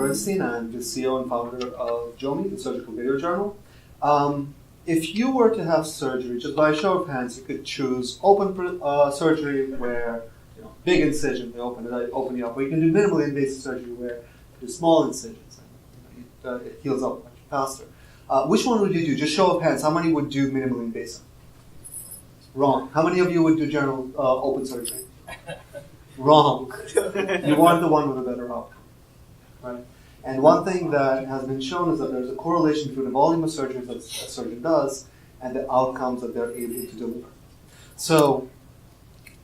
Bernstein. I'm the CEO and founder of JoMI, the Surgical Video Journal. If you were to have surgery, just by a show of hands, you could choose open surgery where, big incision, they open you up, or you can do minimally invasive surgery where you do small incisions and it heals up much faster. Which one would you do? Just show of hands, how many would do minimally invasive? Wrong. How many of you would do general open surgery? Wrong. You want the one with a better outcome, right? And one thing that has been shown is that there's a correlation between the volume of surgeries that a surgeon does and the outcomes that they're able to deliver. So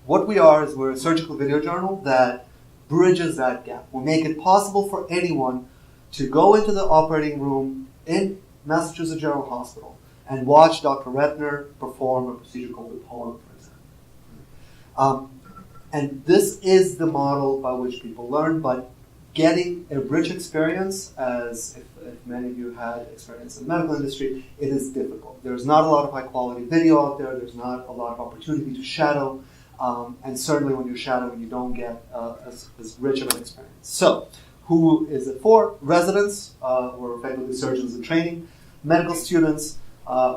what we are is we're a surgical video journal that bridges that gap. We make it possible for anyone to go into the operating room in Massachusetts General Hospital and watch Dr. Retner perform a procedure called the Poem, for example. And this is the model by which people learn, but getting a rich experience, as if many of you had experience in the medical industry, it is difficult. There's not a lot of high quality video out there, there's not a lot of opportunity to shadow, and certainly when you're shadowing you don't get as rich of an experience. So, who is it for? Residents, who are effectively surgeons in training, medical students,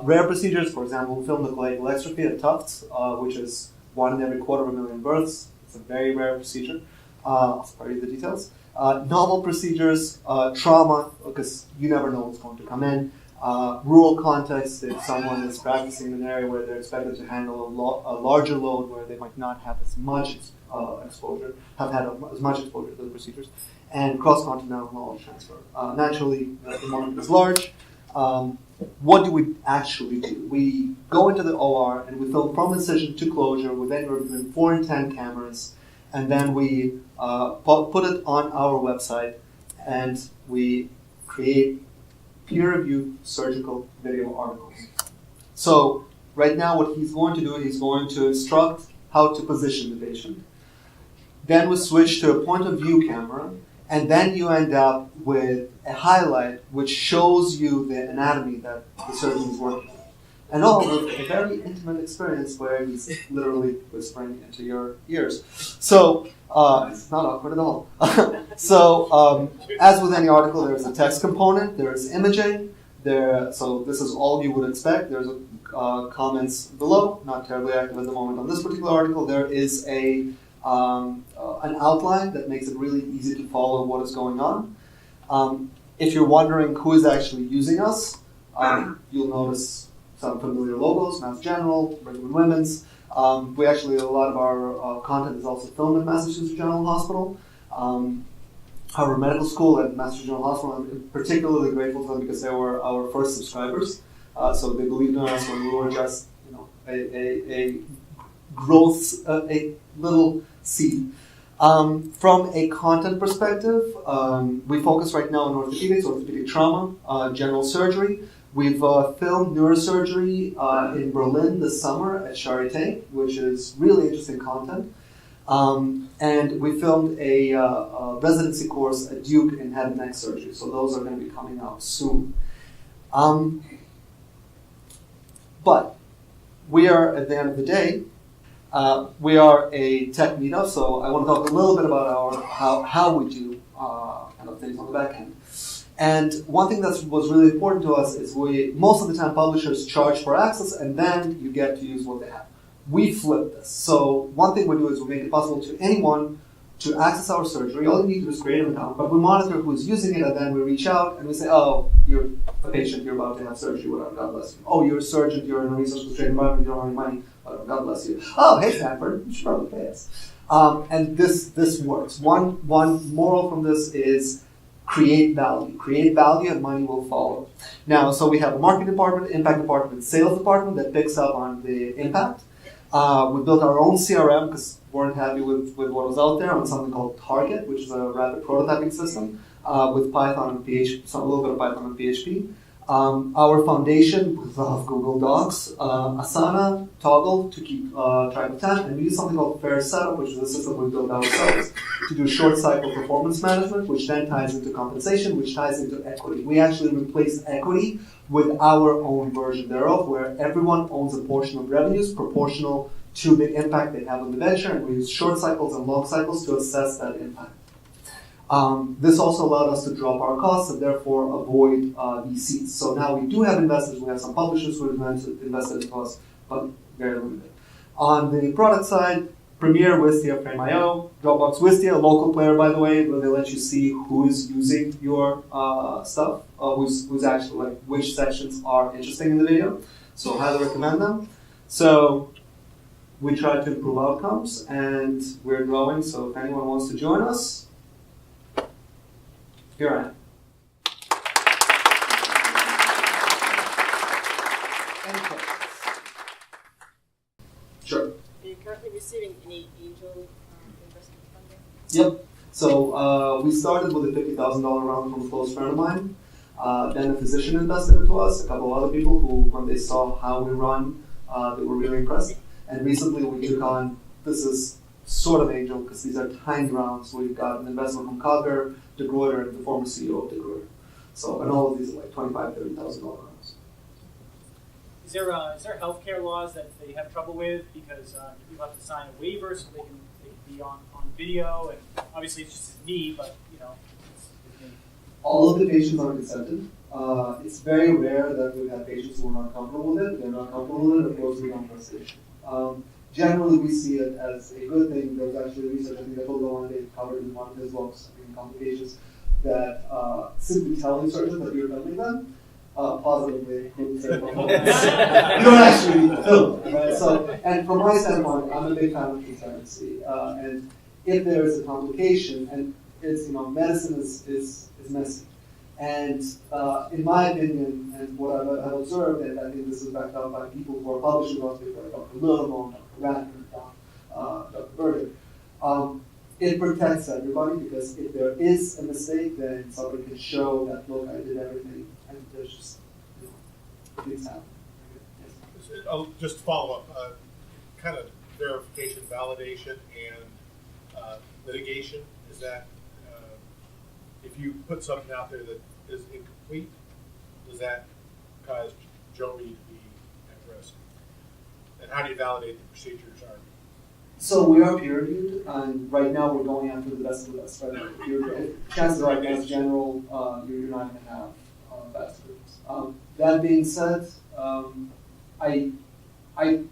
rare procedures, for example, we filmed the collateral exstrophy at Tufts, which is 1 in every 250,000 births. It's a very rare procedure. I'll spare you the details. Novel procedures, trauma, because you never know what's going to come in. Rural context, if someone is practicing in an area where they're expected to handle a larger load where they might not have as much exposure, have had as much exposure to the procedures. And cross-continental knowledge transfer. Naturally, the market is large. What do we actually do? We go into the OR and we film from incision to closure with anywhere between 4 and 10 cameras, and then we put it on our website, and we create peer-reviewed surgical video articles. So right now what he's going to do, he's going to instruct how to position the patient. Then we switch to a point of view camera, and then you end up with a highlight which shows you the anatomy that the surgeon is working with. And all with a very intimate experience where he's literally whispering into your ears. So, it's not awkward at all. So, as with any article, there's a text component, there's imaging, so this is all you would expect. There's comments below, not terribly active at the moment on this particular article. There is an outline that makes it really easy to follow what is going on. If you're wondering who is actually using us, you'll notice some familiar logos, Mass General, Brigham and Women's. We actually, a lot of our content is also filmed at Massachusetts General Hospital. Our medical school at Massachusetts General Hospital, I'm particularly grateful to them because they were our first subscribers. So they believed in us when we were just, a growth, a little seed. From a content perspective, we focus right now on orthopedics, orthopedic trauma, general surgery. We've filmed neurosurgery in Berlin this summer at Charité, which is really interesting content. And we filmed a residency course at Duke in head and neck surgery. So those are going to be coming out soon. But we are, at the end of the day, we are a tech meetup, so I want to talk a little bit about how we do kind of things on the back end. And one thing that was really important to us is most of the time publishers charge for access and then you get to use what they have. We flip this. So one thing we do is we make it possible to anyone to access our surgery. All you need to do is create an account, but we monitor who's using it, and then we reach out and we say, oh, you're a patient, you're about to have surgery, whatever, God bless you. Oh, you're a surgeon, you're in a research-constrained environment, you don't have any money, whatever, God bless you. Oh, hey, Stanford, you should probably pay us. And this works. One moral from this is create value. Create value and money will follow. Now, so we have a marketing department, impact department, and sales department that picks up on the impact. We built our own CRM because we weren't happy with what was out there on something called Target, which is a rapid prototyping system with Python and PHP, a little bit of Python and PHP. Our foundation, we love Google Docs, Asana, Toggle to keep track of time, and we use something called Fair Setup, which is a system we built ourselves to do short cycle performance management, which then ties into compensation, which ties into equity. We actually replaced equity with our own version thereof, where everyone owns a portion of revenues proportional to the impact they have on the venture, and we use short cycles and long cycles to assess that impact. This also allowed us to drop our costs and therefore avoid these seats. So now we do have investors. We have some publishers who have invested in us, but very limited. On the product side, Premiere, Wistia, Frame.io, Dropbox, Wistia, a local player, by the way, where they let you see who is using your stuff, who's actually like which sections are interesting in the video. So highly recommend them. So we try to improve outcomes, and we're growing. So if anyone wants to join us, here I am. Any questions? Sure. Are you currently receiving any angel investment funding? Yep. So we started with a $50,000 round from a close friend of mine. Then a physician invested into us, a couple of other people who, when they saw how we run, they were really impressed. And recently we took on, this is sort of angel because these are timed rounds. We've got an investment from Cogger, De Gruyter, and the former CEO of De Gruyter. So, and all of these are like $25,000, $30,000 rounds. Is there healthcare laws that they have trouble with because people have to sign a waiver so they can be on video, and obviously it's just me, but you know, it's me. All of the patients are consented. It's very rare that we've had patients who are not comfortable with it. They're not comfortable with it, of course, we don't investigation. Generally, we see it as a good thing. There's actually research, I think that Tolga covered in one of his books, I think, Complications, that simply telling surgeons that you're filming them positively improves their performance. You don't actually film them, right? So, and from my standpoint, I'm a big fan of transparency. And if there is a complication, and it's, you know, medicine is messy. And in my opinion, and what I've observed, and I think this is backed up by people who are publishing on Twitter, like Dr. Lillemon, Dr. Ratner, Dr. Berger, it protects everybody, because if there is a mistake, then somebody can show that, look, I did everything, and there's just, you know, things happen. Yes. I'll just follow up, kind of verification, validation, and litigation. Is that if you put something out there that is incomplete, does that cause JoMI to be at risk? And how do you validate the procedures are? So we are peer reviewed, and right now we're going after the best of the best. Right? Chances are, as general, you're not going to have bad students. That being said, I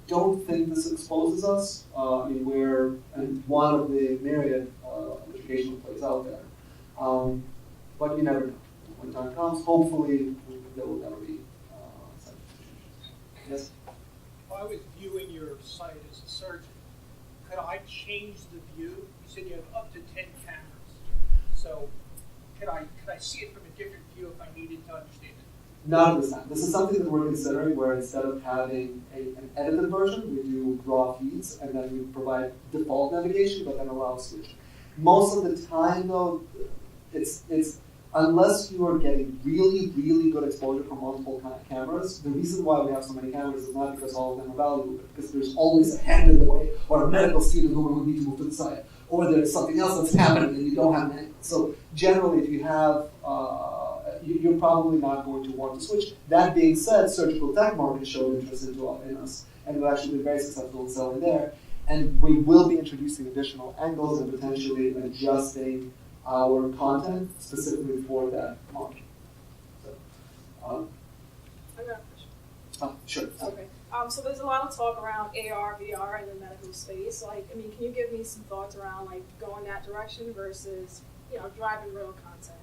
don't think this exposes us. I mean, we're one of the myriad educational plays out there. But you never know. When time comes, hopefully there will never be such situations. Yes? If I was viewing your site as a surgeon, could I change the view? You said you have up to 10 cameras. So could I see it from a different view if I needed to understand it? Not at this time. This is something that we're considering, where instead of having an edited version, we do raw feeds, and then we provide default navigation, but then allow switching. Most of the time, though, it's unless you are getting really, really good exposure from multiple cameras. The reason why we have so many cameras is not because all of them are valuable, but because there's always a hand in the way, or a medical student who will need to move to the side, or there's something else that's happening and you don't have an angle. So generally, if you have, you're probably not going to want to switch. That being said, surgical tech market showed interest in us, and we've actually been very successful in selling there. And we will be introducing additional angles and potentially adjusting our content specifically for that market. So, I got a question. sure. Okay. So there's a lot of talk around AR, VR in the medical space. Like, I mean, can you give me some thoughts around like going that direction versus, you know, driving real content?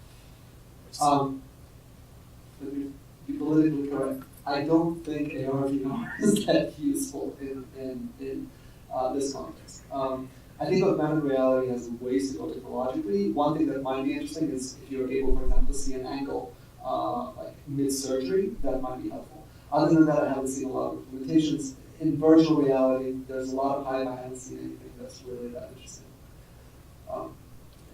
Let me be politically correct. I don't think AR, VR is that useful in this context. I think augmented reality has ways to go technologically. One thing that might be interesting is if you're able, for example, to see an angle like mid-surgery, that might be helpful. Other than that, I haven't seen a lot of implementations. In virtual reality, there's a lot of hype. I haven't seen anything that's really that interesting.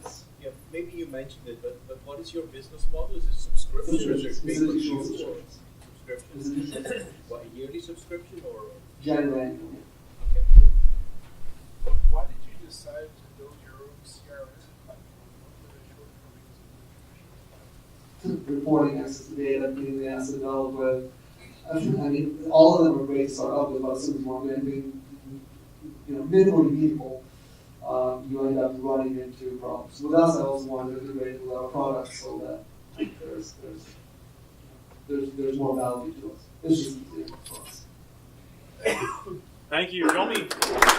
Yes. Yeah, maybe you mentioned it, but what is your business model? Is it subscription? Is it Institutional subscriptions. Subscription? What, a yearly subscription or? Generally, annual. Okay. Why did you decide to build your own CRS platform? What were the shortcomings of the Reporting access to data, getting the asset developed with. I mean, all of them are great to start off with, but as soon as we're anything, minimally meaningful, you end up running into problems. With us, I also wanted to integrate with our products so that there's more value to us. It's just easier for us. Thank you, JoMI.